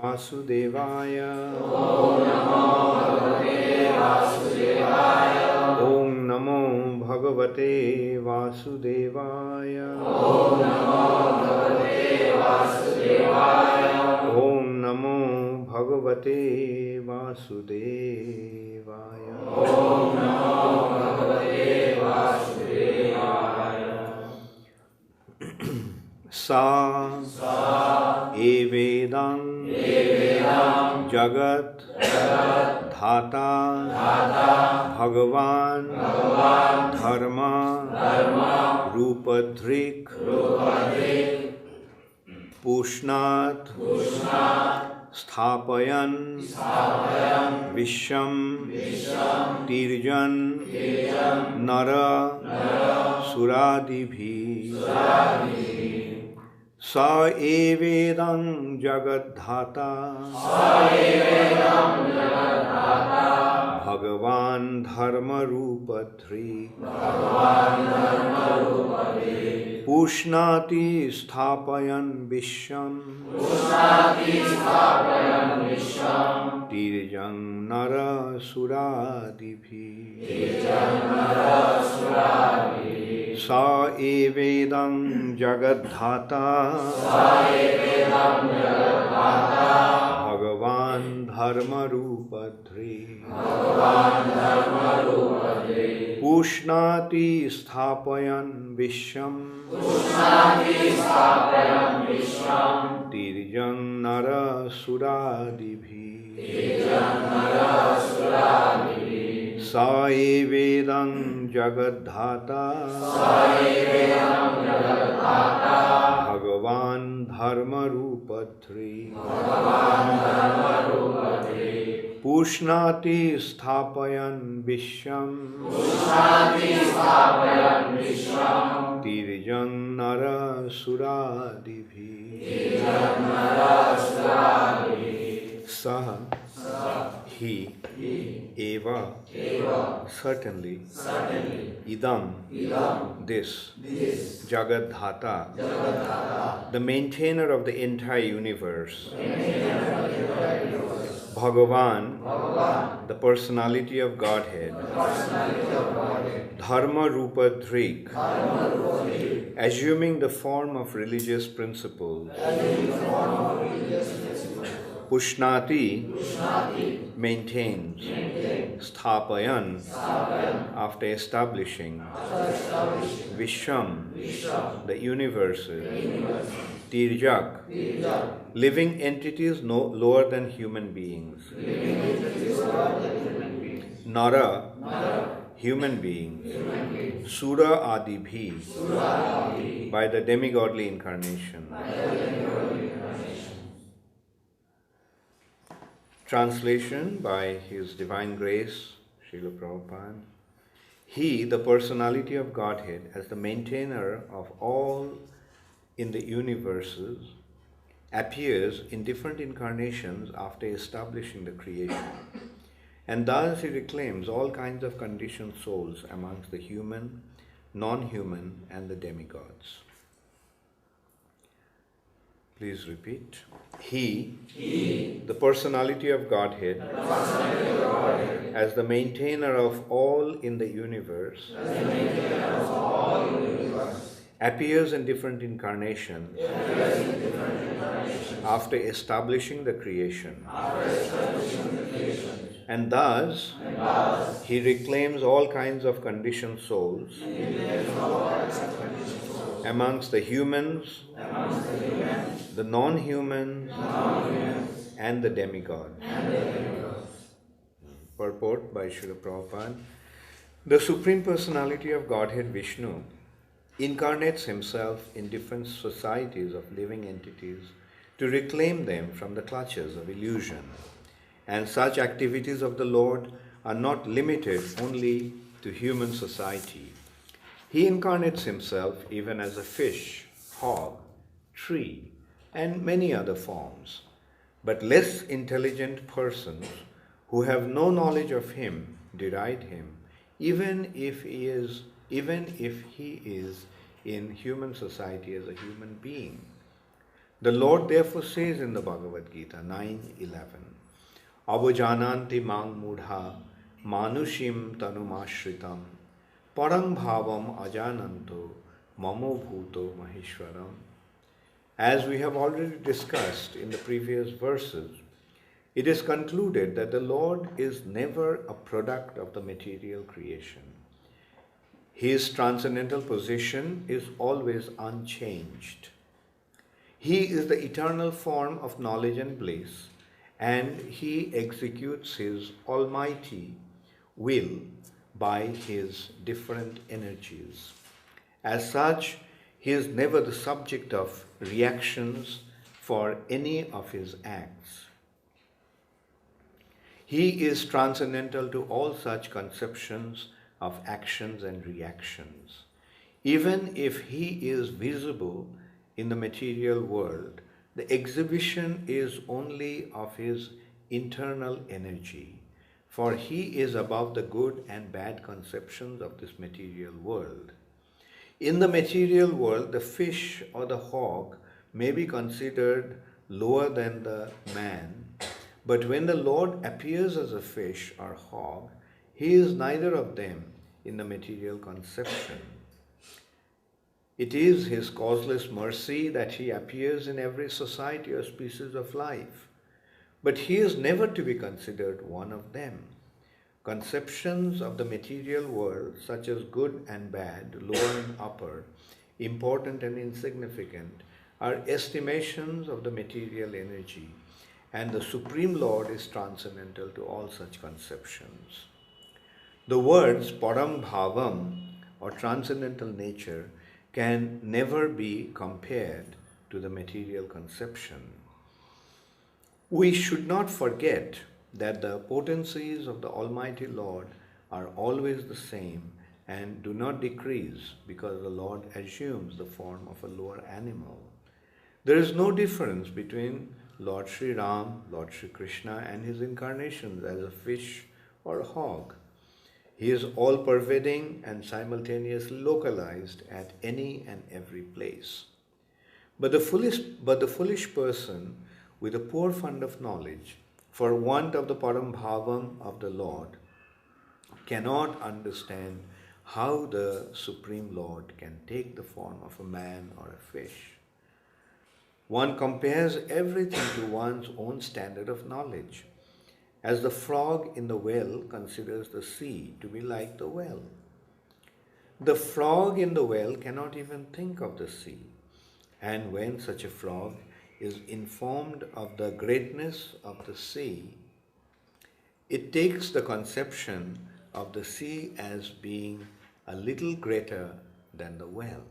Vasudevaya. Om Namo Bhagavate Om Vasudevaya. Namo Bhagavate Vasudevaya. Om Namo Bhagavate Vasudevaya. Om Namo Bhagavate Vasudevaya. Sa evedam jagat dhata bhagavan dharma rupadrik pushnat sthapayan visham tirjan nara suradibhi. Sa evedam jagadhata Bhagavan dharma rupadri Pushnati sthapayan visham Tirjang nara suradibhi. Sa evedam jagadhata Bhagavan dharma rupadri Pushnati sthapayan visham Tirjang nara suradibhi. Sa evedam jagadhata Bhagavan dharma rupadri Pushnati sthapayan visham Tirjang nara suradibhi. Saha, he, eva, certainly, idam, this, jagadhata, the maintainer of the entire universe, Bhagavan, the personality of Godhead, Dharma Rupadrik, assuming the form of religious principles, Pushnati, maintains, Sthapayan, after establishing, Visham, the universes, Tirjak, living entities no lower than human beings, Nara, human beings, Sura Adibhi, by the demigodly incarnation. Translation by His Divine Grace, Srila Prabhupada. He, the personality of Godhead, as the maintainer of all in the universes, appears in different incarnations after establishing the creation. And thus he reclaims all kinds of conditioned souls amongst the human, non-human, and the demigods. Please repeat. He, the personality of Godhead, as the maintainer of all in the universe, appears in different incarnations after establishing the creation. And thus, he reclaims all kinds of conditioned souls amongst the humans, the non-humans, and the demigods. Purport by Srila Prabhupada. The Supreme Personality of Godhead Vishnu incarnates himself in different societies of living entities to reclaim them from the clutches of illusion. And such activities of the Lord are not limited only to human society. He incarnates himself even as a fish, hog, tree, and many other forms. But less intelligent persons who have no knowledge of him deride him, even if he is in human society as a human being. The Lord therefore says in the Bhagavad Gita 9:11, Avajananti mang mudha manushim tanumashritam parang bhavam ajananto mamo bhuto maheshwaram. As we have already discussed in the previous verses, it is concluded that the Lord is never a product of the material creation. His transcendental position is always unchanged. He is the eternal form of knowledge and bliss, and he executes his almighty will by his different energies. As such, he is never the subject of reactions for any of his acts. He is transcendental to all such conceptions of actions and reactions. Even if he is visible in the material world, the exhibition is only of his internal energy, for he is above the good and bad conceptions of this material world. In the material world, the fish or the hog may be considered lower than the man, but when the Lord appears as a fish or hog, he is neither of them in the material conception. It is his causeless mercy that he appears in every society or species of life, but he is never to be considered one of them. Conceptions of the material world, such as good and bad, lower and upper, important and insignificant, are estimations of the material energy, and the Supreme Lord is transcendental to all such conceptions. The words param bhavam, or transcendental nature, can never be compared to the material conception. We should not forget that the potencies of the Almighty Lord are always the same and do not decrease because the Lord assumes the form of a lower animal. There is no difference between Lord Sri Ram, Lord Sri Krishna and his incarnations as a fish or a hog. He is all-pervading and simultaneously localized at any and every place. But the foolish person with a poor fund of knowledge, for want of the param bhavam of the Lord, cannot understand how the Supreme Lord can take the form of a man or a fish. One compares everything to one's own standard of knowledge, as the frog in the well considers the sea to be like the well. The frog in the well cannot even think of the sea, and when such a frog is informed of the greatness of the sea, it takes the conception of the sea as being a little greater than the well.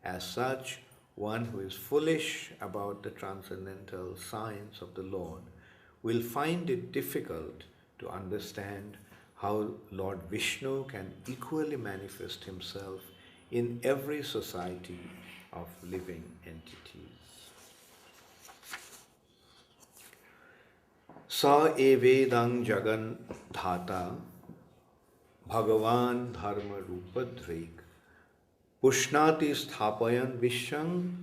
As such, one who is foolish about the transcendental science of the Lord will find it difficult to understand how Lord Vishnu can equally manifest himself in every society of living entities. Sa evedang jagan dhata Bhagavan dharma rupadrik Pushnati sthapayan vishang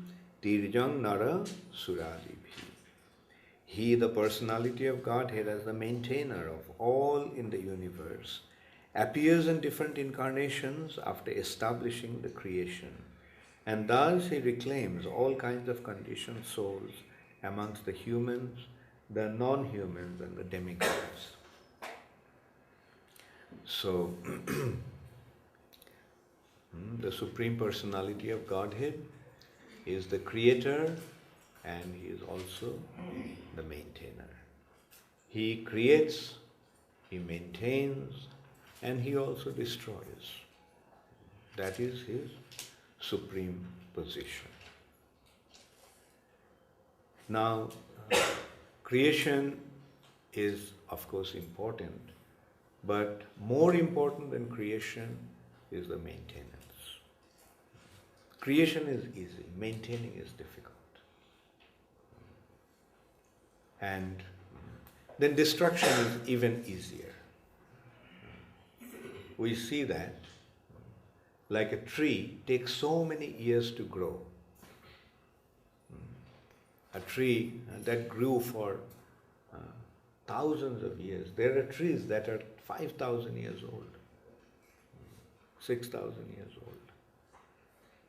tirjang nara suradi. He, the personality of Godhead, as the maintainer of all in the universe, appears in different incarnations after establishing the creation, and thus he reclaims all kinds of conditioned souls amongst the humans, the non-humans, and the demigods. So, the Supreme Personality of Godhead is the creator, and he is also the maintainer. He creates, he maintains, and he also destroys. That is his supreme position. Now, creation is, of course, important, but more important than creation is the maintenance. Creation is easy, maintaining is difficult. And then destruction is even easier. We see that, like a tree takes so many years to grow. a tree that grew for thousands of years. There are trees that are 5,000 years old, 6,000 years old.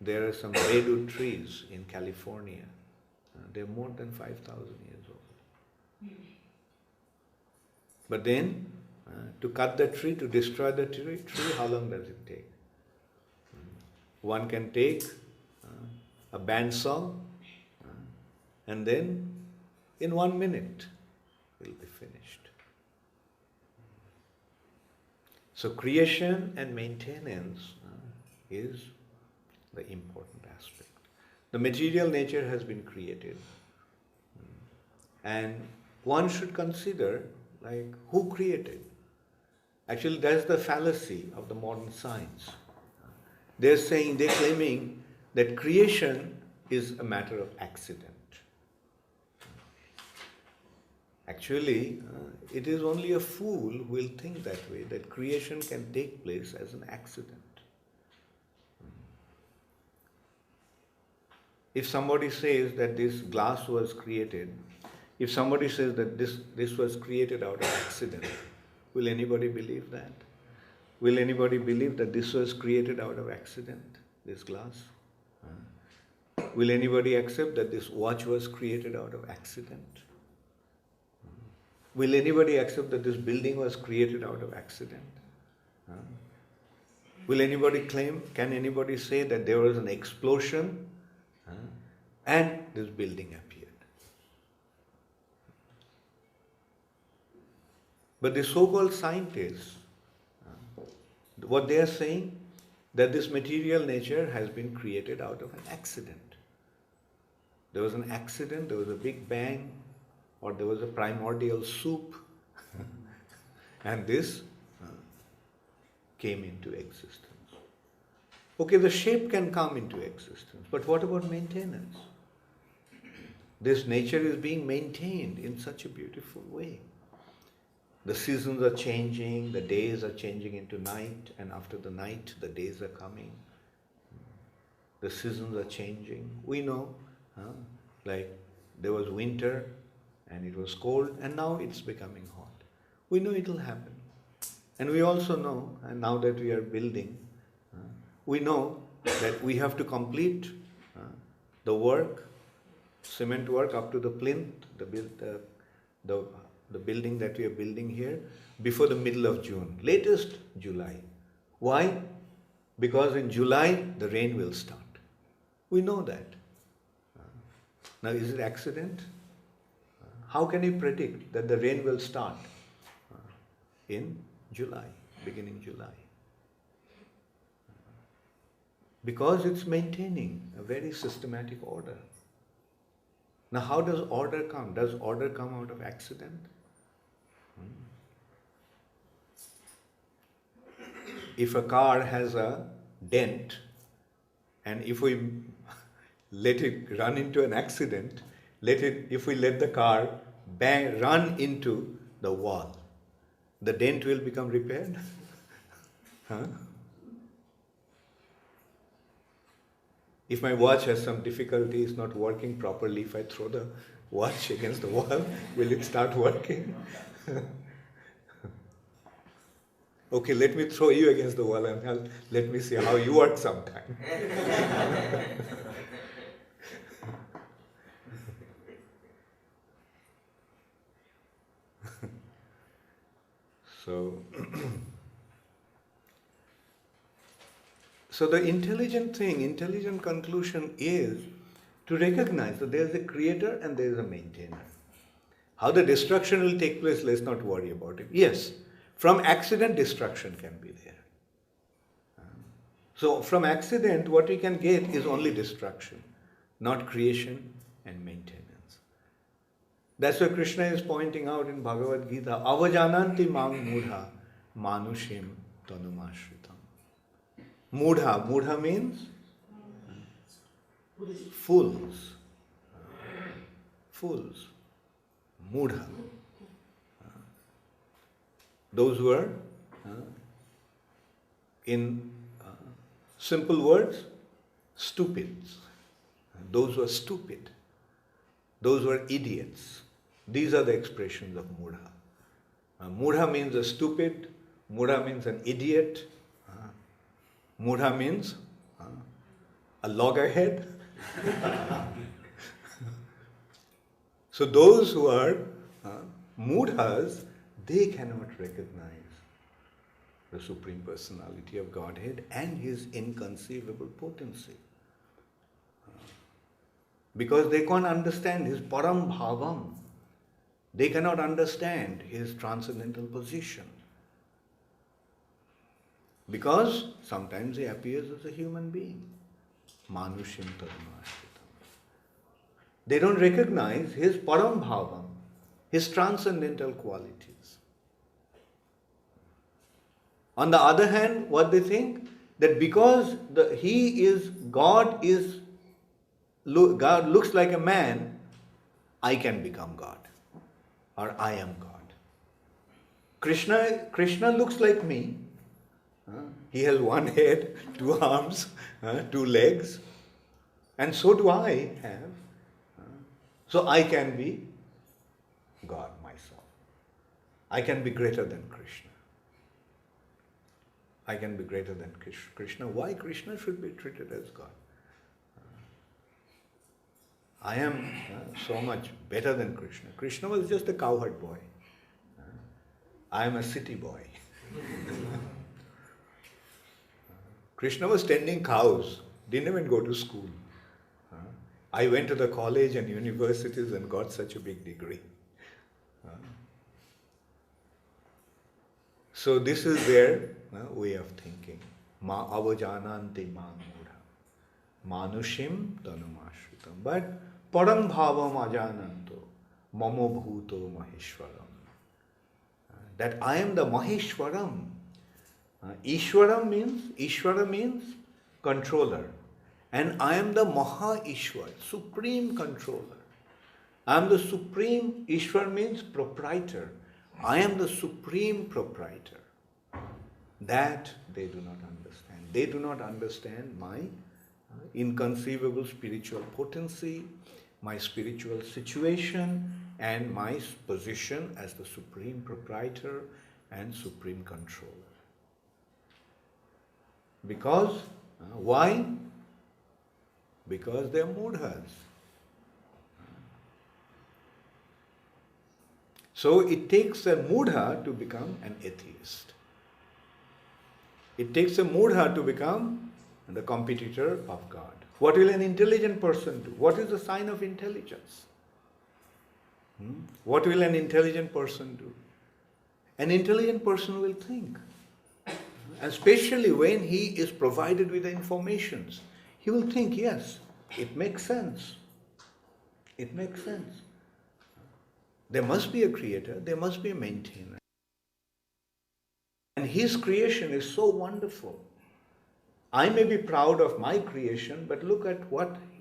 There are some redwood trees in California. They're more than 5,000 years old. But then, to cut the tree, to destroy the tree, how long does it take? One can take a bandsaw and then in 1 minute it will be finished. So creation and maintenance is the important aspect. The material nature has been created, and one should consider, like, who created? Actually, that's the fallacy of the modern science. They're claiming that creation is a matter of accident. Actually, it is only a fool who will think that way, that creation can take place as an accident. If somebody says that this glass was created, if somebody says that this was created out of accident, will anybody believe that? Will anybody believe that this was created out of accident, this glass? Will anybody accept that this watch was created out of accident? Will anybody accept that this building was created out of accident? Will anybody claim, can anybody say that there was an explosion and this building appeared? But the so-called scientists, what they are saying, that this material nature has been created out of an accident. There was an accident, there was a big bang, or there was a primordial soup, and this came into existence. Okay, the shape can come into existence, but what about maintenance? This nature is being maintained in such a beautiful way. The seasons are changing, the days are changing into night, and after the night, the days are coming. The seasons are changing. We know, like there was winter and it was cold, and now it's becoming hot. We know it will happen. And we also know, and now that we are building, we know that we have to complete the work, cement work up to the plinth, the building that we are building here, before the middle of June, latest July. Why? Because in July the rain will start. We know that. Now, is it accident? How can you predict that the rain will start in July, beginning July? Because it's maintaining a very systematic order. Now, how does order come? Does order come out of accident? If a car has a dent, and if we let it run into an accident, if we let the car run into the wall, the dent will become repaired? If my watch has some difficulty, it's not working properly, if I throw the watch against the wall, will it start working? Okay, let me throw you against the wall and let me see how you work sometime. So the intelligent conclusion is to recognize that there is a creator and there is a maintainer. How the destruction will take place, let's not worry about it. Yes, from accident, destruction can be there. So from accident, what we can get is only destruction, not creation and maintenance. That's why Krishna is pointing out in Bhagavad Gita, avajananti mang mudha manushim tanumashritam. Mudha means fools. Fools. Mudha. Those who are, in simple words, stupids. Those who are stupid. those were idiots. These are the expressions of mudha. Mudha means a stupid, mudha means an idiot, mudha means a loggerhead. So those who are mudhas, they cannot recognize the Supreme Personality of Godhead and His inconceivable potency. Because they can't understand His param bhavam. They cannot understand His transcendental position. Because sometimes He appears as a human being. Manushim tadanashritam. They don't recognize His param bhavam, His transcendental qualities. On the other hand, what they think? That because God looks like a man, I can become God. Or I am God. Krishna looks like me. He has one head, two arms, two legs. And so do I have. So I can be God myself. I can be greater than Krishna. I can be greater than Krishna. Why Krishna should be treated as God? I am so much better than Krishna. Krishna was just a cowherd boy. I am a city boy. Krishna was tending cows, didn't even go to school. I went to the college and universities and got such a big degree. So this is their way of thinking. Ma avajananti ma mudha. Manushim tanumashritam. But param bhavam ajananto mamo bhuto maheshwaram. That I am the Maheshwaram. Ishvara means controller. And I am the Maha Ishwar, supreme controller. I am the supreme, Ishwar means proprietor. I am the supreme proprietor. That they do not understand. They do not understand my inconceivable spiritual potency, my spiritual situation, and my position as the supreme proprietor and supreme controller. Because, why? Because they are mudhas. So it takes a mudha to become an atheist. It takes a mudha to become the competitor of God. What will an intelligent person do? What is the sign of intelligence? What will an intelligent person do? An intelligent person will think. Especially when he is provided with the informations. He will think, yes, it makes sense. It makes sense. There must be a creator, there must be a maintainer. And his creation is so wonderful. I may be proud of my creation, but look at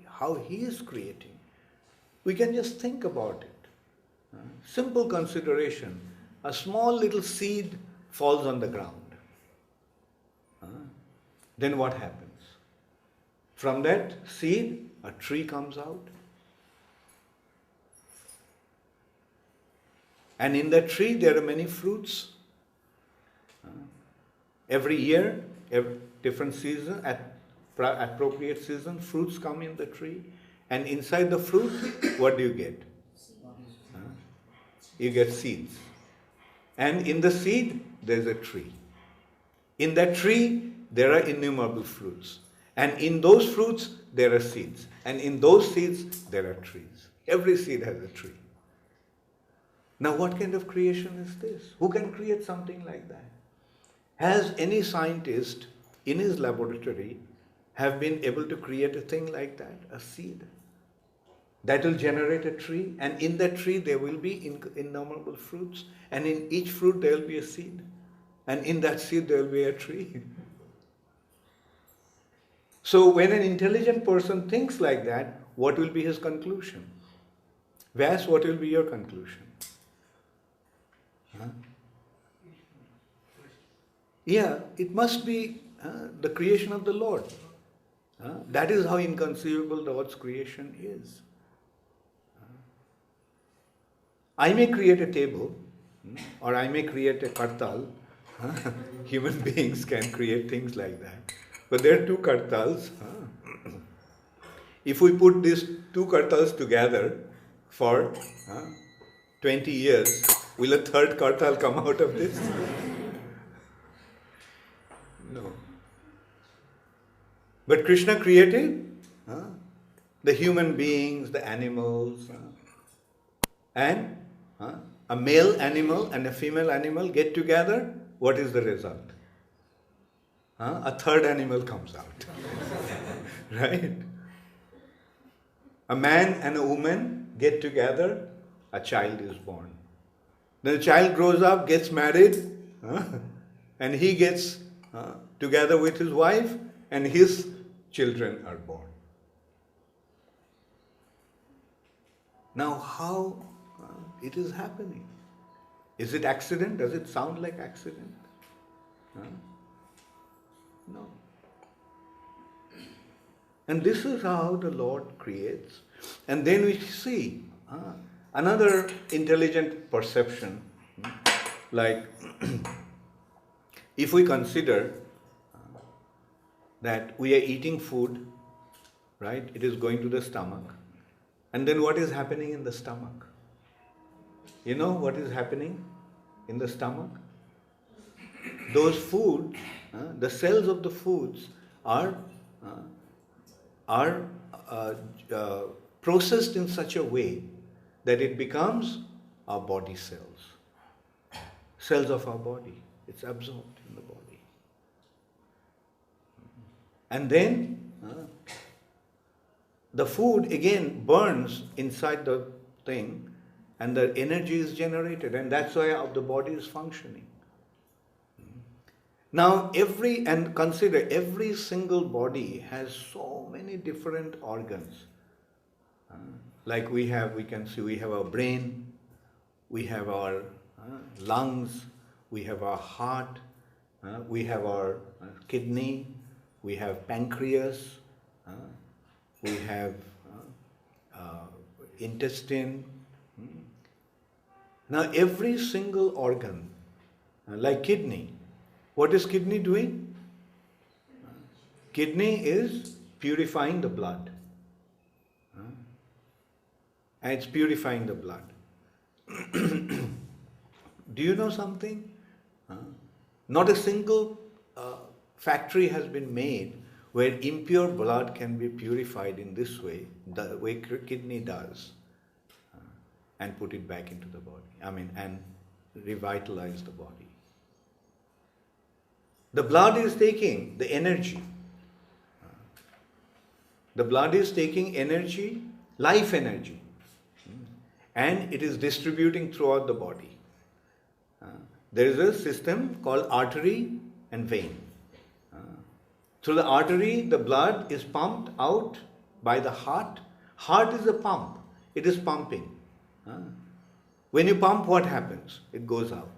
how he is creating. We can just think about it. Simple consideration. A small little seed falls on the ground. Then what happens? From that seed, a tree comes out. And in that tree, there are many fruits. Every year, different season, at appropriate season, fruits come in the tree. And inside the fruit, what do you get? You get seeds. And in the seed, there's a tree. In that tree, there are innumerable fruits. And in those fruits, there are seeds. And in those seeds, there are trees. Every seed has a tree. Now, what kind of creation is this? Who can create something like that? Has any scientist in his laboratory have been able to create a thing like that, a seed? That will generate a tree, and in that tree there will be innumerable fruits, and in each fruit there will be a seed, and in that seed there will be a tree. So when an intelligent person thinks like that, what will be his conclusion? Vyas, what will be your conclusion? Yeah, it must be the creation of the Lord. That is how inconceivable God's creation is. I may create a table, or I may create a kartal. Human beings can create things like that. But there are two kartals. If we put these two kartals together for 20 years, will a third kartal come out of this? No. But Krishna created the human beings, the animals, and a male animal and a female animal get together. What is the result? A third animal comes out. Right? A man and a woman get together, a child is born. Then the child grows up, gets married, and he gets together with his wife, and his children are born. Now, how it is happening? Is it accident? Does it sound like accident? No. And this is how the Lord creates. And then we see another intelligent perception, like if we consider that we are eating food, right? It is going to the stomach. And then what is happening in the stomach? You know what is happening in the stomach? Those foods, the cells of the foods are processed in such a way that it becomes our body cells. Cells of our body. It's absorbed in the body. And then the food again burns inside the thing and the energy is generated, and that's why the body is functioning. Now consider every single body has so many different organs. Like we can see we have our brain, we have our lungs, we have our heart, we have our kidney, we have pancreas, we have intestine. Now every single organ, like kidney, what is kidney doing? Kidney is purifying the blood. And it's purifying the blood. Do you know something? Not a single factory has been made where impure blood can be purified in this way, the way kidney does, and put it back into the body. And revitalize the body. The blood is taking the energy. The blood is taking energy, life energy, and it is distributing throughout the body. There is a system called artery and vein. Through the artery, the blood is pumped out by the heart. Heart is a pump. It is pumping. When you pump, what happens? It goes out.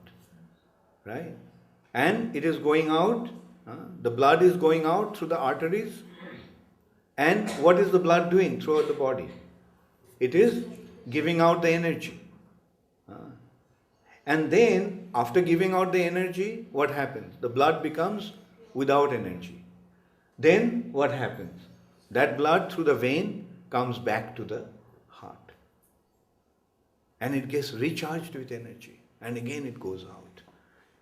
Right? And it is going out. The blood is going out through the arteries. And what is the blood doing throughout the body? It is giving out the energy. And then, after giving out the energy, what happens? The blood becomes without energy. Then, what happens? That blood through the vein comes back to the heart. And it gets recharged with energy. And again it goes out.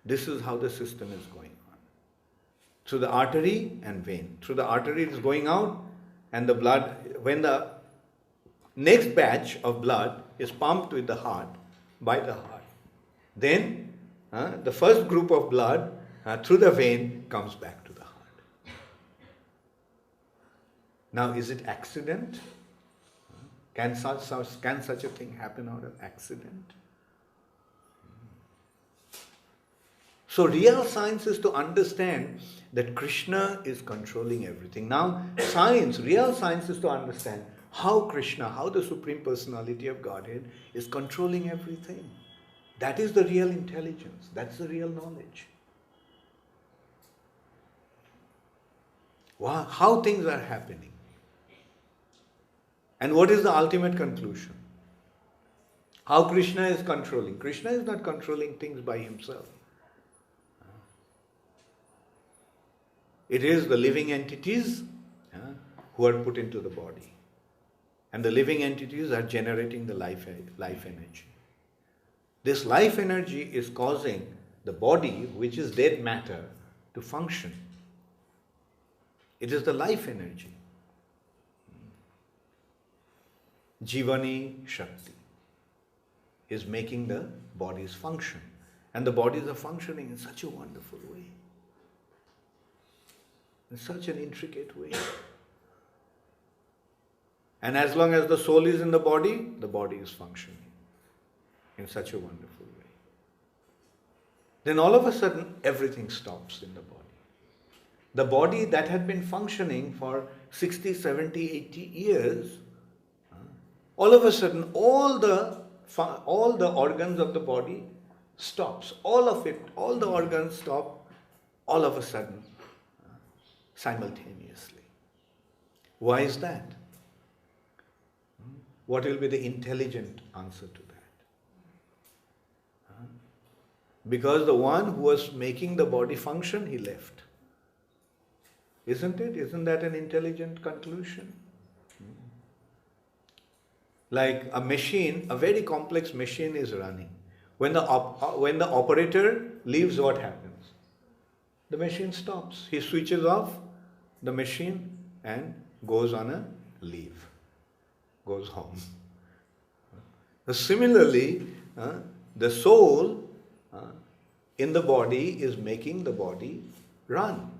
This is how the system is going on. Through the artery and vein. Through the artery it is going out, and the blood, when the next batch of blood is pumped with the heart, by the heart, then the first group of blood through the vein comes back to the heart. Now, is it accident? Can such a thing happen out of accident? So real science is to understand that Krishna is controlling everything. Now, real science is to understand how Krishna, how the Supreme Personality of Godhead is controlling everything. That is the real intelligence. That's the real knowledge. Wow, how things are happening. And what is the ultimate conclusion? How Krishna is controlling? Krishna is not controlling things by himself. It is the living entities who are put into the body. And the living entities are generating the life energy. This life energy is causing the body, which is dead matter, to function. It is the life energy. Jivani Shakti is making the bodies function. And the bodies are functioning in such a wonderful way. In such an intricate way. And as long as the soul is in the body is functioning in such a wonderful way. Then all of a sudden, everything stops in the body. The body that had been functioning for 60, 70, 80 years, all of a sudden, all the organs of the body stops. All of it, all the organs stop, all of a sudden, simultaneously. Why is that? What will be the intelligent answer to that? Because the one who was making the body function, he left. Isn't it? Isn't that an intelligent conclusion? Like a machine, a very complex machine is running. When the operator leaves, what happens? The machine stops. He switches off the machine and goes on a leave. Goes home. Similarly, the soul in the body is making the body run.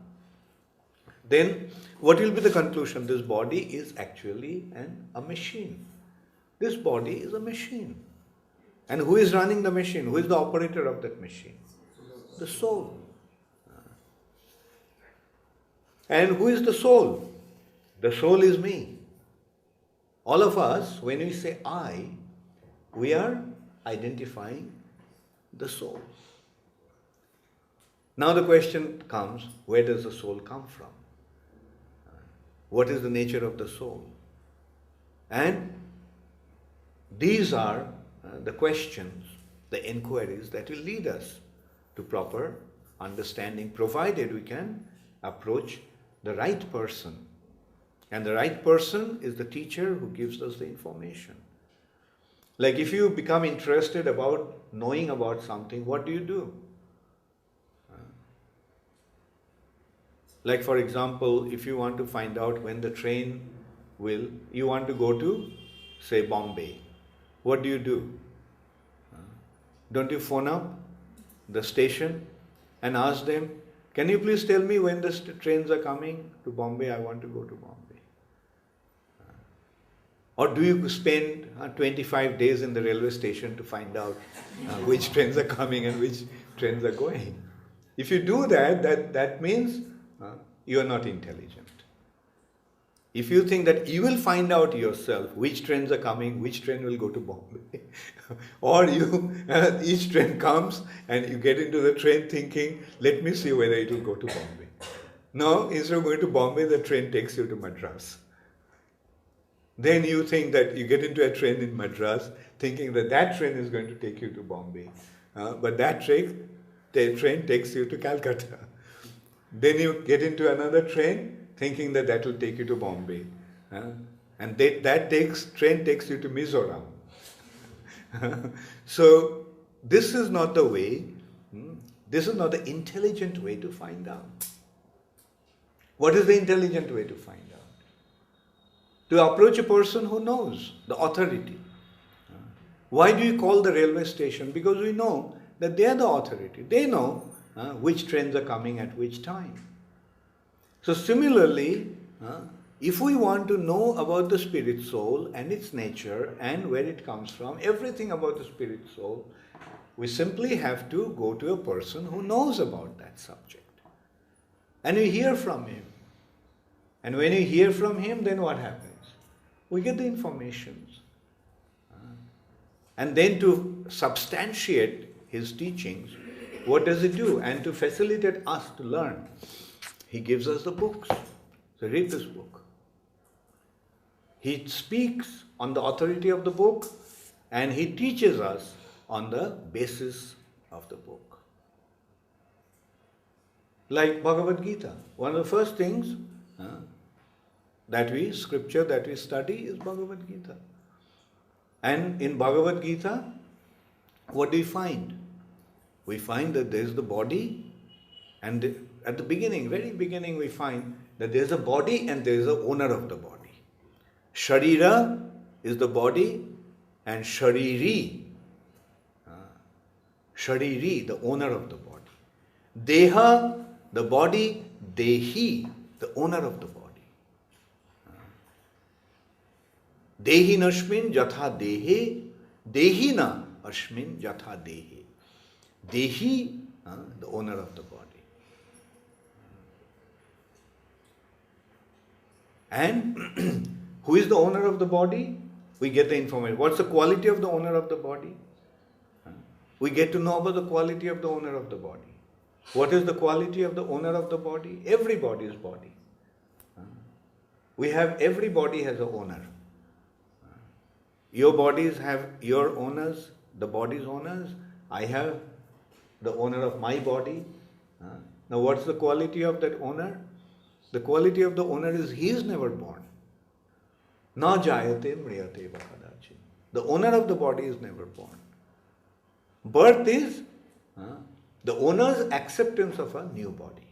Then what will be the conclusion? This body is actually a machine. This body is a machine. And who is running the machine? Who is the operator of that machine? The soul. And who is the soul? The soul is me. All of us, when we say I, we are identifying the soul. Now the question comes, where does the soul come from? What is the nature of the soul? And these are the questions, the inquiries that will lead us to proper understanding, provided we can approach the right person. And the right person is the teacher who gives us the information. Like if you become interested about knowing about something, what do? Like for example, if you want to find out when the train you want to go to, say, Bombay. What do? Don't you phone up the station and ask them, can you please tell me when the trains are coming to Bombay? I want to go to Bombay. Or do you spend 25 days in the railway station to find out which trains are coming and which trains are going? If you do that means you are not intelligent. If you think that you will find out yourself which trains are coming, which train will go to Bombay, or each train comes and you get into the train thinking, let me see whether it will go to Bombay. No, instead of going to Bombay, the train takes you to Madras. Then you think that you get into a train in Madras thinking that train is going to take you to Bombay. But the train takes you to Calcutta. Then you get into another train thinking that will take you to Bombay. And that train takes you to Mizoram. So this is not the way, this is not the intelligent way to find out. What is the intelligent way to find out? To approach a person who knows, the authority. Why do you call the railway station? Because we know that they are the authority. They know which trains are coming at which time. So similarly, if we want to know about the spirit soul and its nature and where it comes from, everything about the spirit soul, we simply have to go to a person who knows about that subject. And we hear from him. And when we hear from him, then what happens? We get the information. And then to substantiate his teachings, what does he do? And to facilitate us to learn, he gives us the books. So read this book. He speaks on the authority of the book, And he teaches us on the basis of the book. Like Bhagavad Gita, one of the first things scripture that we study is Bhagavad Gita. And in Bhagavad Gita, what do we find? We find that there is the body, and at the beginning, very beginning, we find that there is a body and there is the owner of the body. Sharira is the body, and Shariri, the owner of the body. Deha, the body, Dehi, the owner of the body. Dehi nashmin jatha dehe, dehina ashmin jatha dehe. Dehi, the owner of the body. And who is the owner of the body? We get the information. What's the quality of the owner of the body? We get to know about the quality of the owner of the body. What is the quality of the owner of the body? Everybody's body. Everybody has an owner. Your bodies have your owners, the body's owners. I have the owner of my body. Now what's the quality of that owner? The quality of the owner is he is never born. Na jayate mriyate vakadachi. The owner of the body is never born. Birth is the owner's acceptance of a new body.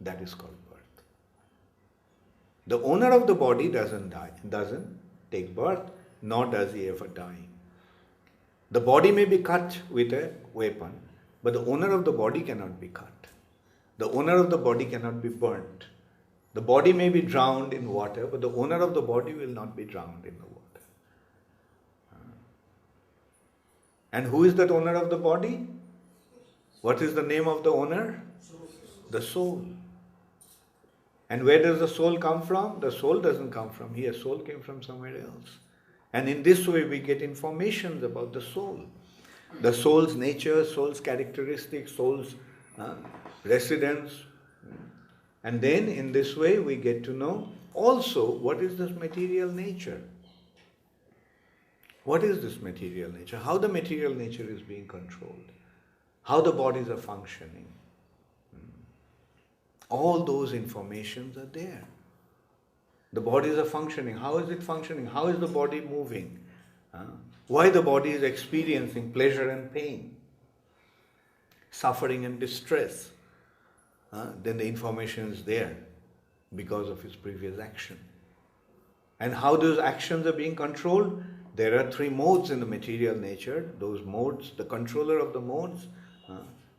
That is called birth. The owner of the body doesn't die, doesn't take birth, nor does he ever die. The body may be cut with a weapon, but the owner of the body cannot be cut. The owner of the body cannot be burnt. The body may be drowned in water, but the owner of the body will not be drowned in the water. And who is that owner of the body? What is the name of the owner? The soul. And where does the soul come from? The soul doesn't come from here. Soul came from somewhere else. And in this way we get information about the soul. The soul's nature, soul's characteristics, soul's residence. And then in this way we get to know also what is this material nature. What is this material nature? How the material nature is being controlled. How the bodies are functioning. All those informations are there. The bodies are functioning. How is it functioning? How is the body moving? Why the body is experiencing pleasure and pain, suffering and distress. Then the information is there because of his previous action. And how those actions are being controlled? There are 3 modes in the material nature. Those modes, the controller of the modes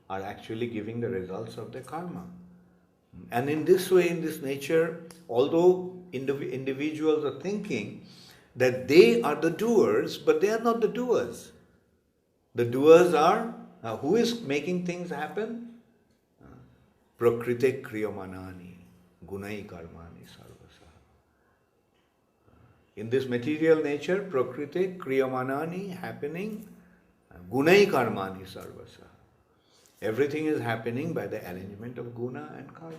are actually giving the results of their karma. And in this way, in this nature, although individuals are thinking that they are the doers, but they are not the doers. The doers are, who is making things happen? Prakrite kriyamanani, gunai karmani sarvasa. In this material nature, prakrite kriyamanani happening, gunai karmani sarvasa. Everything is happening by the arrangement of guna and karma.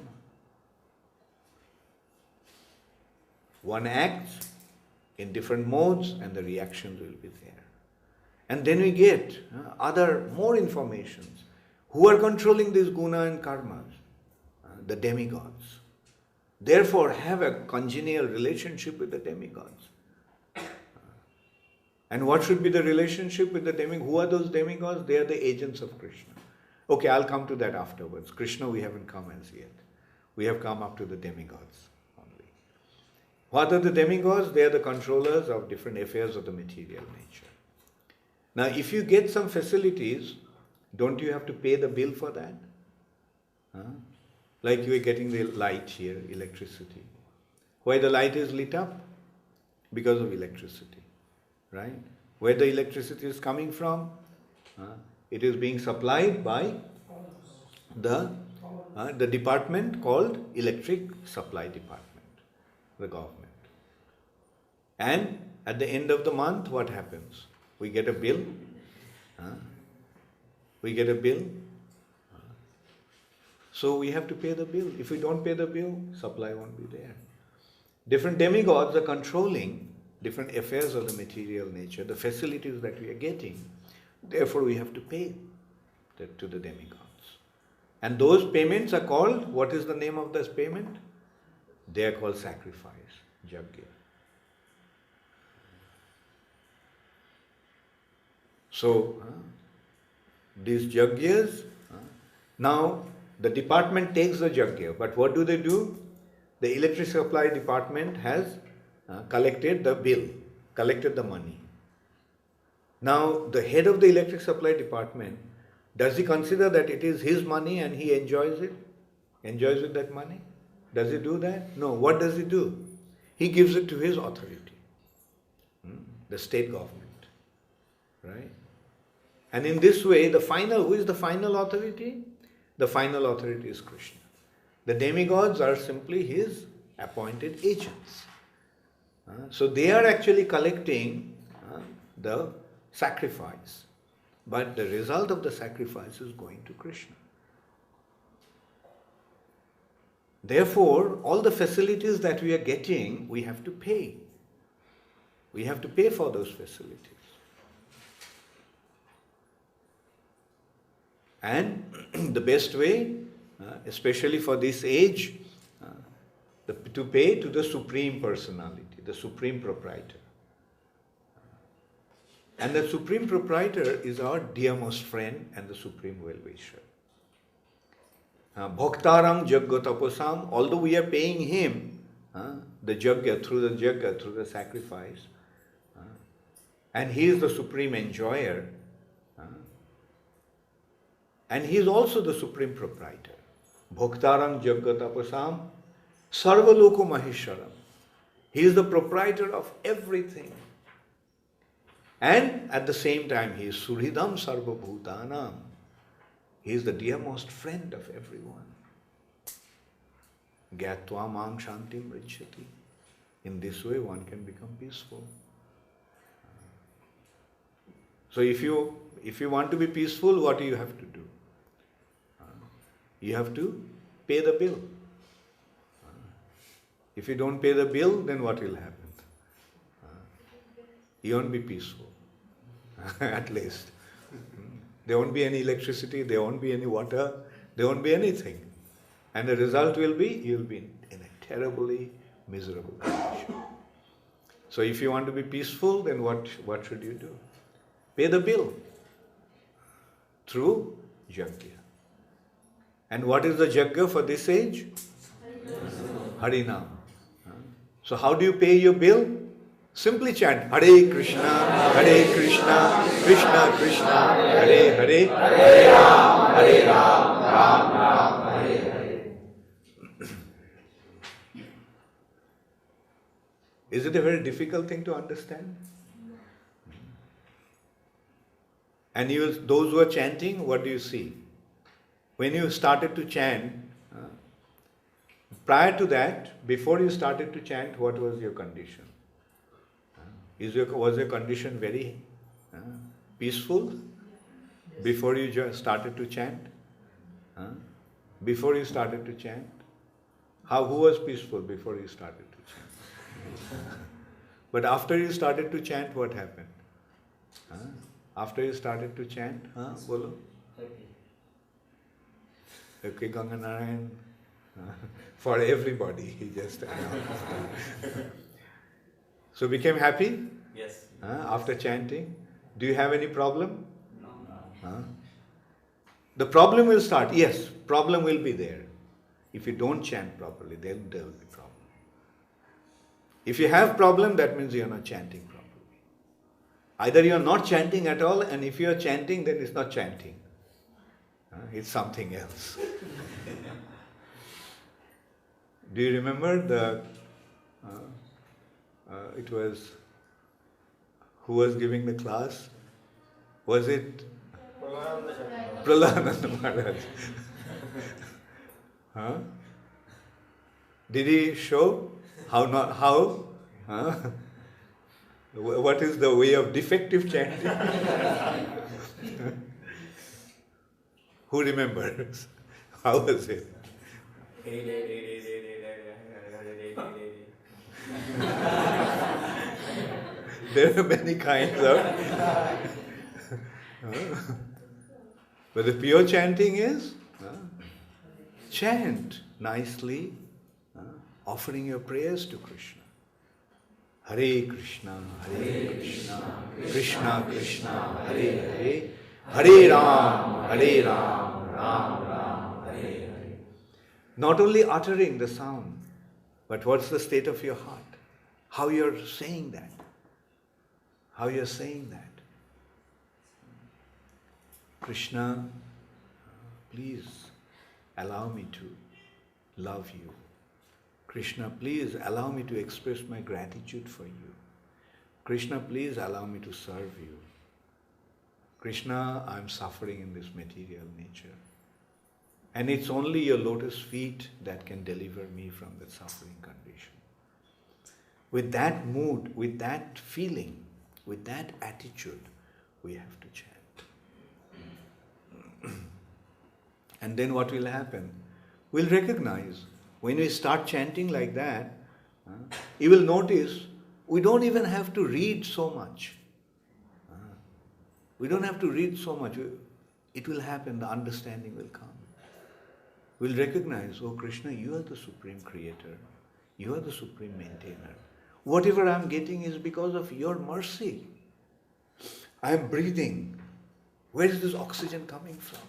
One acts in different modes and the reactions will be there. And then we get more informations. Who are controlling these guna and karmas? The demigods. Therefore, have a congenial relationship with the demigods. And what should be the relationship with the demigods? Who are those demigods? They are the agents of Krishna. Okay, I'll come to that afterwards. Krishna we haven't come as yet. We have come up to the demigods only. What are the demigods? They are the controllers of different affairs of the material nature. Now, if you get some facilities, don't you have to pay the bill for that? Like you are getting the light here, electricity. Why the light is lit up? Because of electricity, right? Where the electricity is coming from? It is being supplied by the department called Electric Supply Department, the government. And at the end of the month, what happens? We get a bill. So we have to pay the bill. If we don't pay the bill, supply won't be there. Different demigods are controlling different affairs of the material nature, the facilities that we are getting. Therefore, we have to pay to the demigods. And those payments are called, what is the name of this payment? They are called sacrifice, yajna. So, these yajnas, now the department takes the yajna, but what do? The electricity supply department has collected the bill, collected the money. Now, the head of the electric supply department, does he consider that it is his money and he enjoys it? Enjoys with that money? Does he do that? No. What does he do? He gives it to his authority, the state government, right? And in this way, who is the final authority? The final authority is Krishna. The demigods are simply his appointed agents. So they are actually collecting the sacrifice. But the result of the sacrifice is going to Krishna. Therefore, all the facilities that we are getting, we have to pay. We have to pay for those facilities. And the best way, especially for this age, to pay to the Supreme Personality, the Supreme Proprietor. And the Supreme Proprietor is our dearmost friend and the Supreme Well-Wisher. Bhaktaram Jagga Taposam, although we are paying him the Jagga, through the sacrifice, and he is the Supreme Enjoyer, and he is also the Supreme Proprietor. Bhaktaram Jagga Taposam, Sarvaloko Maheswaram. He is the proprietor of everything. And at the same time, he is Suhridam Sarva Bhutanam. He is the dearmost friend of everyone. Gyatva Mam Shantim Richati. In this way, one can become peaceful. So if you want to be peaceful, what do you have to do? You have to pay the bill. If you don't pay the bill, then what will happen? You won't be peaceful, at least. There won't be any electricity, there won't be any water, there won't be anything. And the result will be, you'll be in a terribly miserable condition. So if you want to be peaceful, then what should you do? Pay the bill through yajna. And what is the yajna for this age? Harinam. So how do you pay your bill? Simply chant Hare Krishna, Krishna Krishna, Hare Hare, Hare Ram, Ram Ram, Hare Hare. Is it a very difficult thing to understand? And those who are chanting, what do you see? When you started to chant, prior to that, before you started to chant, what was your condition? Was your condition very peaceful before you started to chant? Before you started to chant? Who was peaceful before you started to chant? But after you started to chant, what happened? After you started to chant, bolo? Okay, Ganga Narayan. For everybody, he just announced. So became happy? Yes. After chanting? Do you have any problem? No. The problem will start. Yes, problem will be there. If you don't chant properly, then there will be problem. If you have problem, that means you are not chanting properly. Either you are not chanting at all, and if you are chanting, then it's not chanting. It's something else. Do you remember it was, who was giving the class? Was it Pralananda Maharaj? Did he show what is the way of defective chanting? Who remembers? How was it? There are many kinds of. But the pure chanting is chant nicely, offering your prayers to Krishna. Hare Krishna, Krishna Krishna, Hare Hare, Hare Ram, Ram Ram, Hare Hare. Not only uttering the sound, but what's the state of your heart? How you're saying that? How you're saying that? Krishna, please allow me to love you. Krishna, please allow me to express my gratitude for you. Krishna, please allow me to serve you. Krishna, I'm suffering in this material nature. And it's only your lotus feet that can deliver me from that suffering condition. With that mood, with that feeling, with that attitude, we have to chant. And then what will happen? We'll recognize, when we start chanting like that, you will notice we don't even have to read so much. We don't have to read so much. It will happen, the understanding will come. We'll recognize, oh Krishna, you are the Supreme Creator. You are the Supreme Maintainer. Whatever I'm getting is because of your mercy. I am breathing. Where is this oxygen coming from?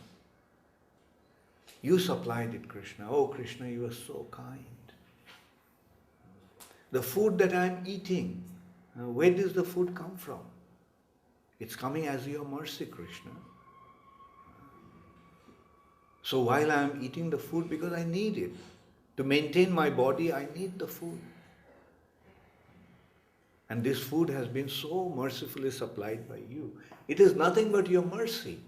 You supplied it, Krishna. Oh, Krishna, you are so kind. The food that I am eating, where does the food come from? It's coming as your mercy, Krishna. So while I am eating the food, because I need it, to maintain my body, I need the food. And this food has been so mercifully supplied by you. It is nothing but your mercy.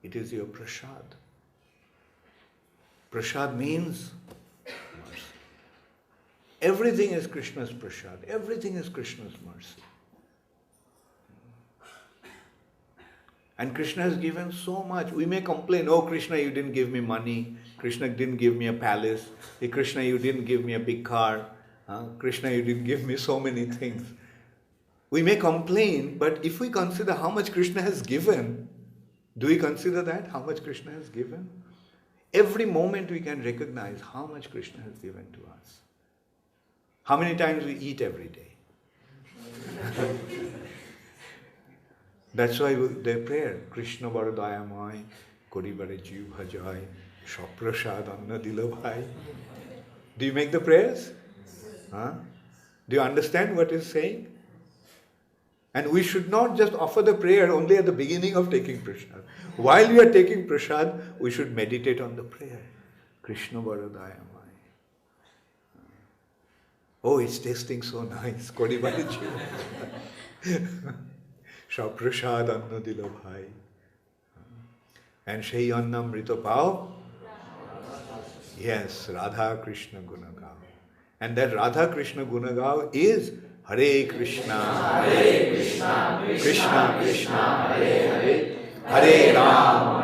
It is your prasad. Prasad means mercy. Everything is Krishna's prasad. Everything is Krishna's mercy. And Krishna has given so much. We may complain, oh Krishna, you didn't give me money. Krishna didn't give me a palace. Hey, Krishna, you didn't give me a big car. Krishna, you didn't give me so many things. We may complain, but if we consider how much Krishna has given, do we consider that? How much Krishna has given? Every moment we can recognize how much Krishna has given to us. How many times we eat every day? That's why their prayer, Krishna bara dayamay, kori bare jiv bhajay, shaprashad anna dilabhai. Do you make the prayers? Do you understand what it's saying? And we should not just offer the prayer only at the beginning of taking prasad. While we are taking prasad, we should meditate on the prayer. Krishna bara dayamay. Oh, it's tasting so nice. Kori bare jiv. Shaprashad anna dilabhai. And Shei anna mrita pao. Yes, Radha Krishna Gunagao. And that Radha Krishna Gunagao is Hare Krishna, Krishna Krishna, Hare Hare, Hare Ram,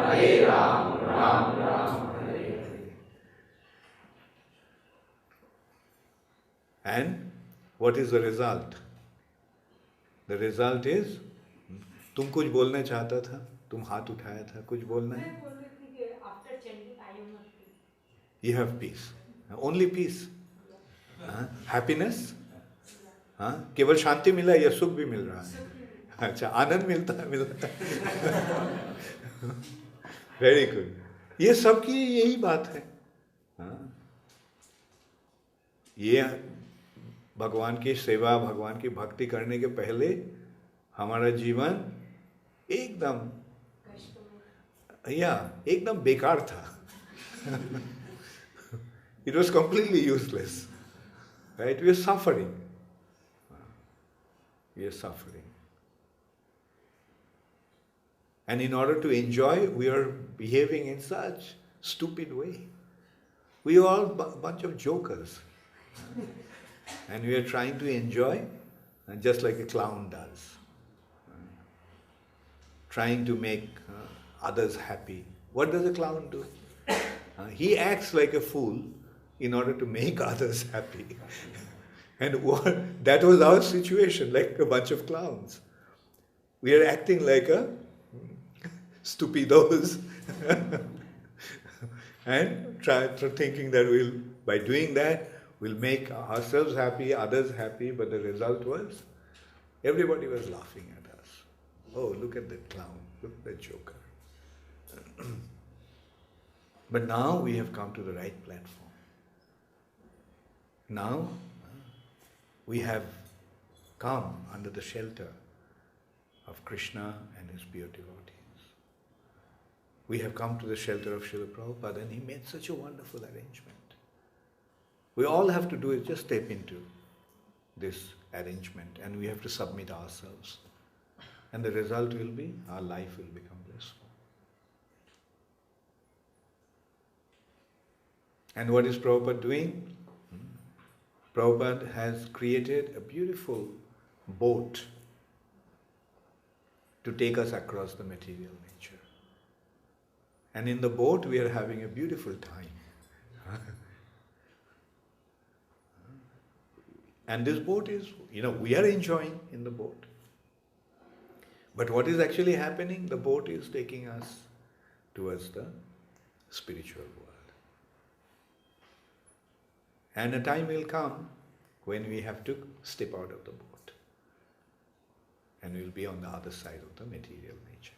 Ram Ram, Hare Hare. And what is the result? The result is, तुम कुछ बोलना चाहता था, तुम हाथ उठाया था, कुछ बोलना है? After chanting, I am not peace. You have peace. Only peace. Happiness? केवल शांति मिला या सुख भी मिल रहा है? अच्छा, आनंद मिलता है. Very good. ये सबकी यही बात है. ये भगवान की सेवा, भगवान की भक्ति करने के पहले हमारा जीवन एकदम एकदम बेकार था. It was completely useless. Right? We are suffering. We are suffering. And in order to enjoy, we are behaving in such stupid way. We are all a bunch of jokers. And we are trying to enjoy just like a clown does. Trying to make others happy. What does a clown do? He acts like a fool in order to make others happy. And that was our situation, like a bunch of clowns. We are acting like a stupidos and thinking that by doing that, we'll make ourselves happy, others happy, but the result was everybody was laughing at us. Oh, look at that clown, look at that joker. But now we have come to the right platform. Now we have come under the shelter of Krishna and his pure devotees. We have come to the shelter of Srila Prabhupada, and he made such a wonderful arrangement. We all have to do is just step into this arrangement, and we have to submit ourselves. And the result will be, our life will become blissful. And what is Prabhupada doing? Prabhupada has created a beautiful boat to take us across the material nature. And in the boat we are having a beautiful time. And this boat is, we are enjoying in the boat. But what is actually happening? The boat is taking us towards the spiritual world. And a time will come when we have to step out of the boat. And we'll be on the other side of the material nature.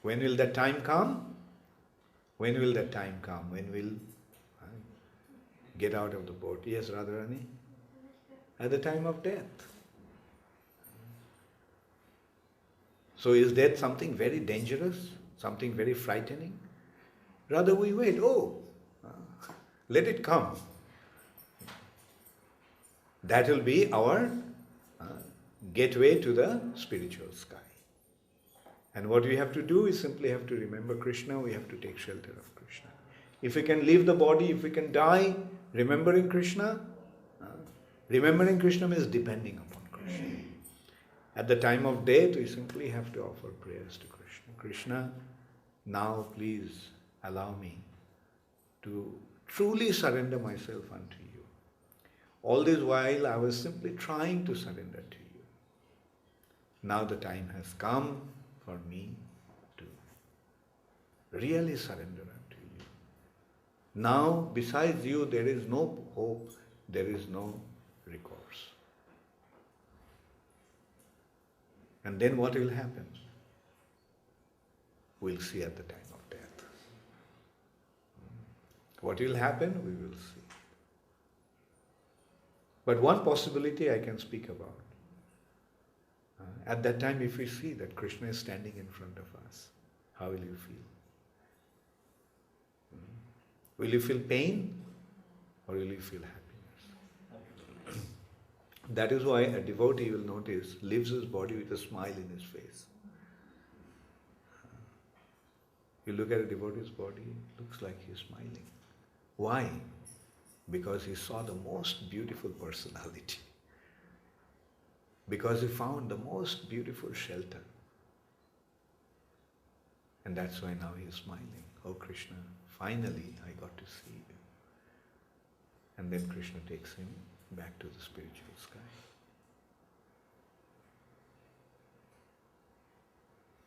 When will that time come? When will that time come? When we'll get out of the boat? Yes, Radharani? At the time of death. So is death something very dangerous? Something very frightening? Rather we wait, let it come. That will be our gateway to the spiritual sky. And what we have to do is simply have to remember Krishna, we have to take shelter of Krishna. If we can leave the body, if we can die remembering Krishna means depending upon Krishna. At the time of death, we simply have to offer prayers to Krishna. Krishna, now please allow me to truly surrender myself unto you. All this while I was simply trying to surrender to you. Now the time has come for me to really surrender unto you. Now besides you there is no hope, there is no recourse. And then what will happen? We'll see at the time of death. What will happen? We will see. But one possibility I can speak about. At that time, if we see that Krishna is standing in front of us, how will you feel? Will you feel pain or will you feel happiness? That is why a devotee, you will notice, leaves his body with a smile in his face. You look at a devotee's body, it looks like he's smiling. Why? Because he saw the most beautiful personality. Because he found the most beautiful shelter. And that's why now he is smiling. Oh Krishna, finally I got to see you. And then Krishna takes him back to the spiritual sky.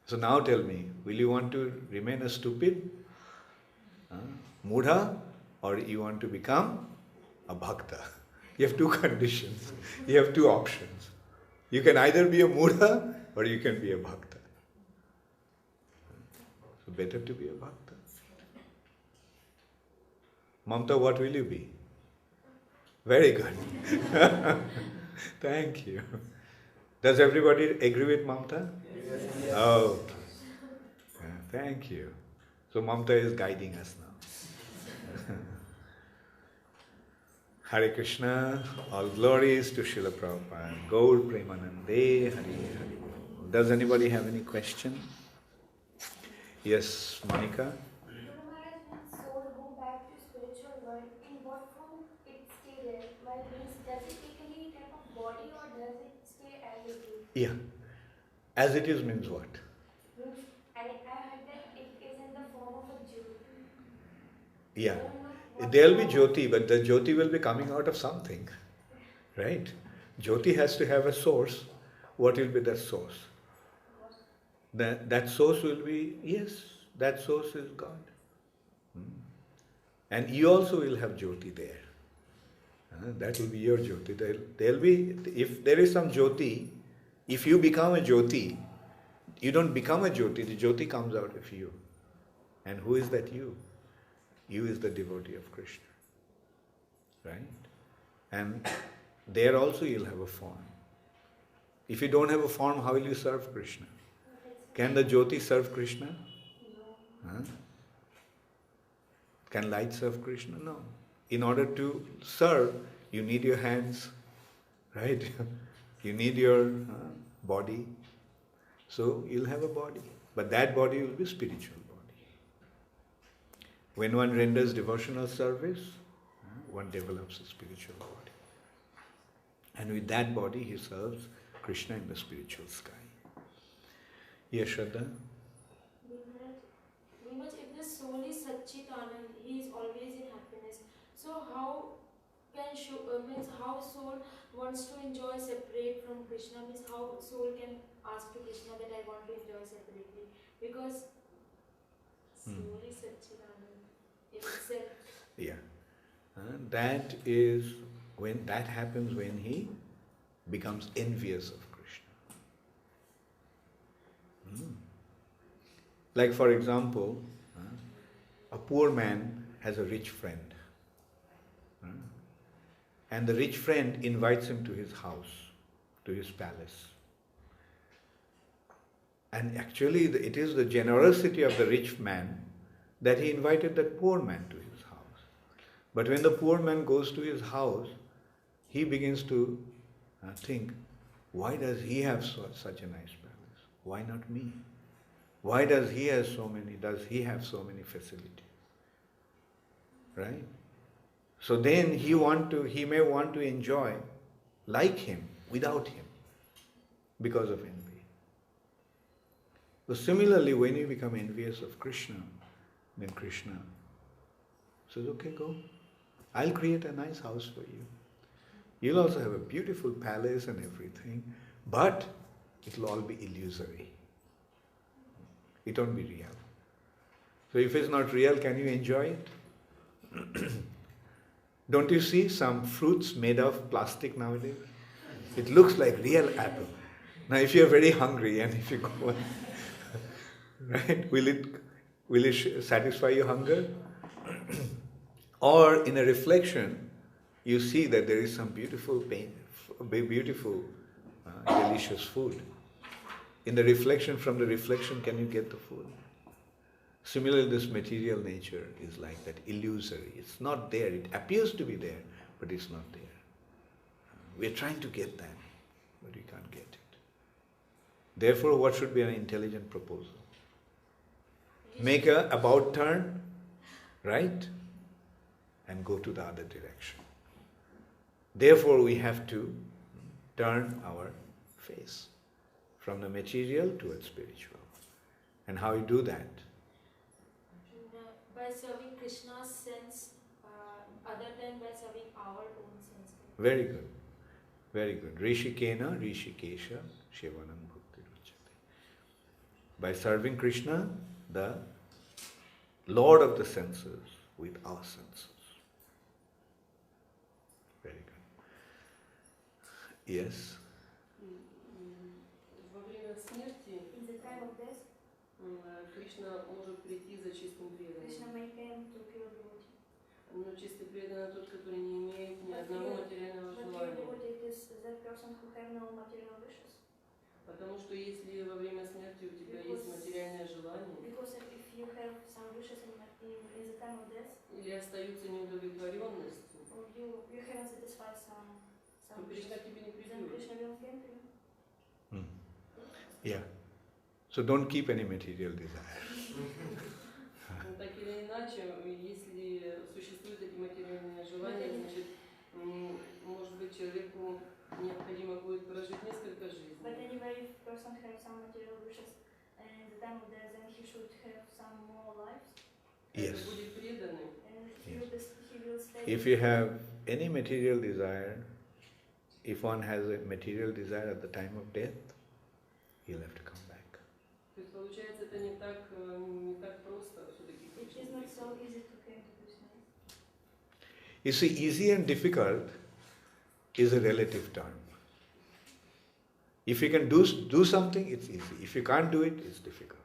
So now tell me, will you want to remain a stupid, mudha, or you want to become a bhakta? You have two conditions. You have two options. You can either be a mudha or you can be a bhakta. So better to be a bhakta. Mamta, what will you be? Very good. Thank you. Does everybody agree with Mamta? Yes. Oh, thank you. So Mamta is guiding us now. Hare Krishna, all glories to Srila Prabhupada. Gaur Premanande, Hare Hare. Does anybody have any question? Yes, Monica? Guru Maharaj, when soul go back to spiritual world, in what form it stay there? Well, does it take any type of body or does it stay as it is? Yeah. As it is means what? I heard that it is in the form of a jyoti. Yeah. There will be jyoti, but the jyoti will be coming out of something. Right? Jyoti has to have a source. What will be that source? That source will be, yes, that source is God. And you also will have Jyoti there. That will be your Jyoti. There'll be, if there is some Jyoti, if you become a Jyoti, you don't become a Jyoti, the Jyoti comes out of you. And who is that you? You is the devotee of Krishna. Right? And there also you'll have a form. If you don't have a form, how will you serve Krishna? Can the Jyoti serve Krishna? No. Huh? Can light serve Krishna? No. In order to serve, you need your hands, right? You need your body. So you'll have a body. But that body will be spiritual body. When one renders devotional service, one develops a spiritual body. And with that body, he serves Krishna in the spiritual sky. Yes, Shraddha? Because if the soul is Satchitanand, he is always in happiness. So how can how soul wants to enjoy separate from Krishna? Means how soul can ask to Krishna that I want to enjoy separately? Because soul is Satchitanand in itself. Yeah. That is when that happens when he becomes envious of Krishna. Like for example, a poor man has a rich friend. And the rich friend invites him to his house, to his palace. And actually it is the generosity of the rich man that he invited that poor man to his house. But when the poor man goes to his house, he begins to think, why does he have such a nice palace? Why not me? Why does he have so many facilities? Right? So then he may want to enjoy like him, without him, because of envy. So similarly, when you become envious of Krishna, then Krishna says, okay, go. I'll create a nice house for you. You'll also have a beautiful palace and everything, but it'll all be illusory. It won't be real. So if it's not real, can you enjoy it? Don't you see some fruits made of plastic nowadays? It looks like real apple. Now if you're very hungry and if you go, right, will it satisfy your hunger? Or in a reflection, you see that there is some beautiful, delicious food. In the reflection, from the reflection, can you get the food? Similarly, this material nature is like that, illusory. It's not there. It appears to be there, but it's not there. We're trying to get that, but we can't get it. Therefore, what should be an intelligent proposal? Make a about turn, right? And go to the other direction. Therefore, we have to turn our face from the material towards spiritual. And how you do that? By serving Krishna's sense, other than by serving our own sense. Very good. Very good. Rishikena, Rishikesha, Shivanam Bhakti Ruchate. By serving Krishna, the Lord of the senses, with our senses. Very good. Yes? Во время смерти In the time of death, Кришна может прийти за чистым Krishna преданным. may come to pure devotee. Но чистый преданный тот, который не имеет ни одного материального But pure желания. devotee is that person who have no material wishes. Потому что если во время смерти у тебя есть материальное желание, Because if you have some wishes in the time of death, или остаются неудовлетворенностью, or you haven't satisfied some то Кришна к тебе не then придет. Krishna will come to you. Yeah. So don't keep any material desire. Но так или иначе, если существуют эти материальные желания, значит, может быть, человеку необходимо будет прожить несколько жизней. But anyway, if person has some material wishes and the time of death, then he should have some more lives. Yes. Это будет преданный. And Yes. he will stay. If you have any material desire, if one has a material desire at the time of death, he'll have to come back. То есть получается, это не так просто все-таки. It is not so easy to come to Krishna. You see, easy and difficult is a relative term. If you can do something, it's easy. If you can't do it, it's difficult.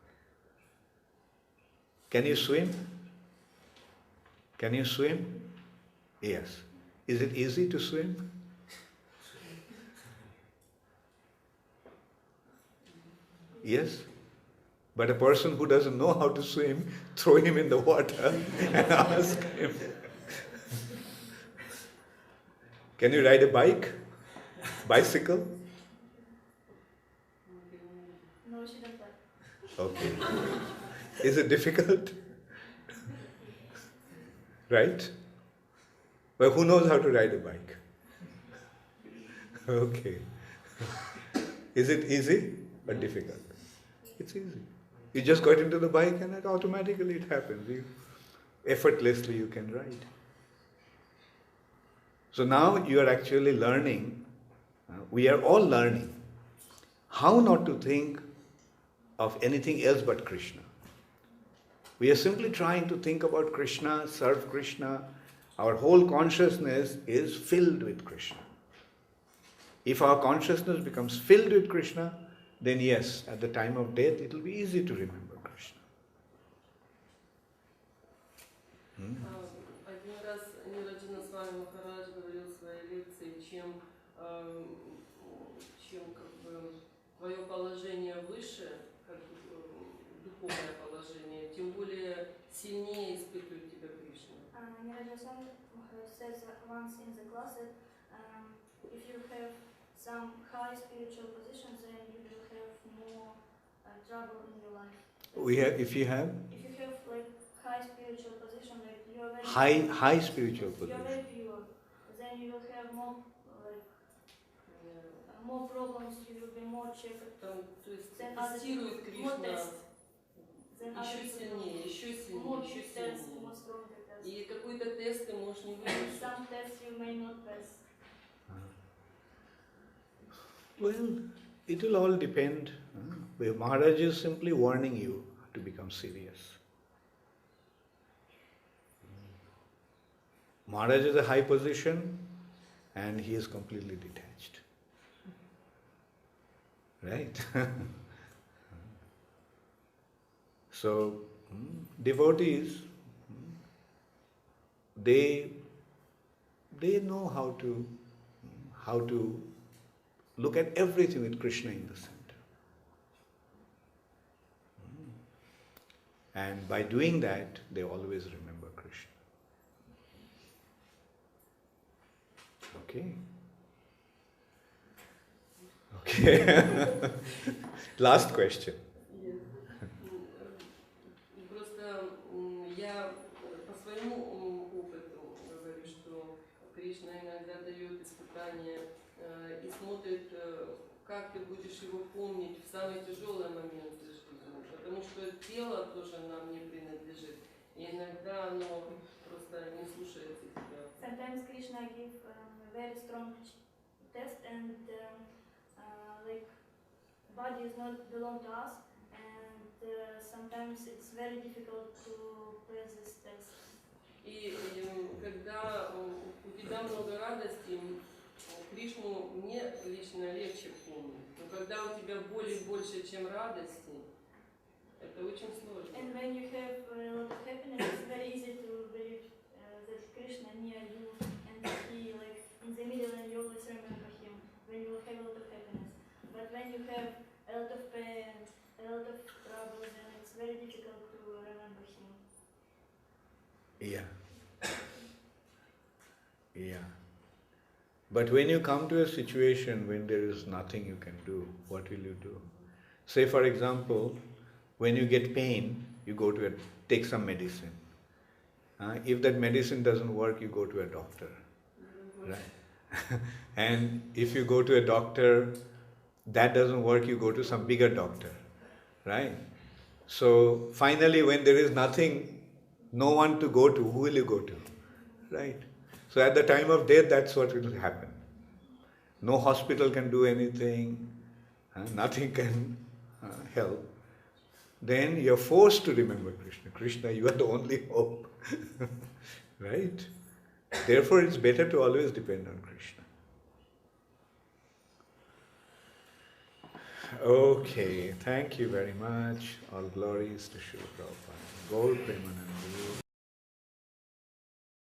Can you swim? Can you swim? Yes. Is it easy to swim? Yes. But a person who doesn't know how to swim, throw him in the water and ask him. Can you ride a bike? Bicycle? No, she doesn't. Okay. Is it difficult? Right? Well, who knows how to ride a bike? Okay. Is it easy or difficult? It's easy. You just got into the bike and it automatically it happens. Effortlessly you can ride. So now you are actually learning, we are all learning how not to think of anything else but Krishna. We are simply trying to think about Krishna, serve Krishna. Our whole consciousness is filled with Krishna. If our consciousness becomes filled with Krishna, then yes, at the time of death, it will be easy to remember Krishna. Один раз Ниранджана с вами Махарадж говорил в своей лекции, чем как бы твое положение выше, как духовное положение, тем более сильнее испытывает тебя Кришна. Niranjan says once in the class that if you have some high spiritual positions, then you will have more trouble in your life. If you have like high spiritual position, like you are very high spiritual you are position. very pure, then you will have more more problems. You will be more checked. Там, то есть Then other тестирует more Кришна tests. Then еще other сильнее, еще more сильнее, еще big tests, сильнее. more stronger tests. И какой-то тест ты можешь не And выдержать. some tests you may not pass. Well, it will all depend. Maharaj is simply warning you to become serious. Maharaj is a high position and he is completely detached. Right? So, devotees, they know how to look at everything with Krishna in the center. And by doing that, they always remember Krishna. Okay? Okay. Last question. Просто я по своему опыту говорю, что Кришна иногда дает испытания и смотрит, как ты будешь его помнить в самые тяжелые моменты жизни. Потому что тело тоже нам не принадлежит. И иногда оно просто не слушается тебя. Sometimes Krishna gives very strong test, and like body is not belong to us, and sometimes it's very difficult to pass this test. И когда у тебя много радости, Кришну мне лично легче помнить. Но когда у тебя боли больше, чем радости, это очень сложно. And when you have a lot of happiness, it's very easy to believe that Krishna near you and he like in the middle and you always remember him when you have a lot of happiness. But when you have a lot of pain, a lot of trouble, then it's very difficult to remember him. Yeah. Yeah. But when you come to a situation when there is nothing you can do, what will you do? Say for example, when you get pain, you go to take some medicine. If that medicine doesn't work, you go to a doctor. Right? And if you go to a doctor, that doesn't work, you go to some bigger doctor. Right? So finally when there is nothing, no one to go to, who will you go to? Right? So at the time of death, that's what will happen. no hospital can do anything, nothing can help, then you're forced to remember Krishna. Krishna, you are the only hope. Right? Therefore, it's better to always depend on Krishna. Okay, thank you very much. All glories to Srila Prabhupada. Gaur Premanand.